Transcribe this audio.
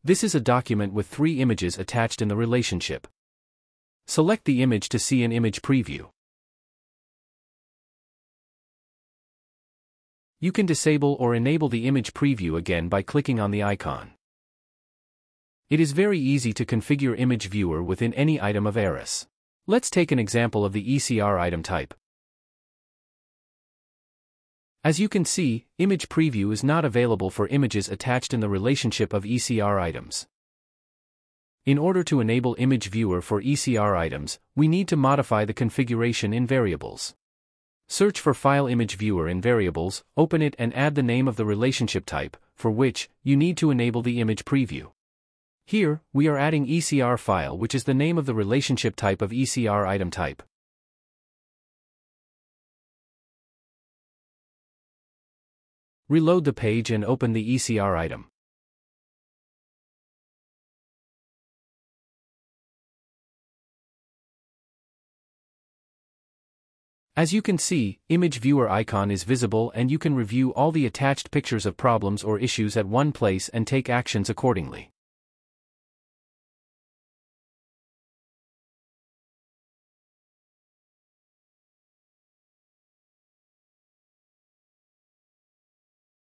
This is a document with 3 images attached in the relationship. Select the image to see an image preview. You can disable or enable the image preview again by clicking on the icon. It is very easy to configure Image Viewer within any item of Aras. Let's take an example of the ECR item type. As you can see, Image Preview is not available for images attached in the relationship of ECR items. In order to enable Image Viewer for ECR items, we need to modify the configuration in Variables. Search for File Image Viewer in Variables, open it and add the name of the relationship type, for which you need to enable the Image Preview. Here, we are adding ECR file, which is the name of the relationship type of ECR item type. Reload the page and open the ECR item. As you can see, Image Viewer icon is visible and you can review all the attached pictures of problems or issues at one place and take actions accordingly.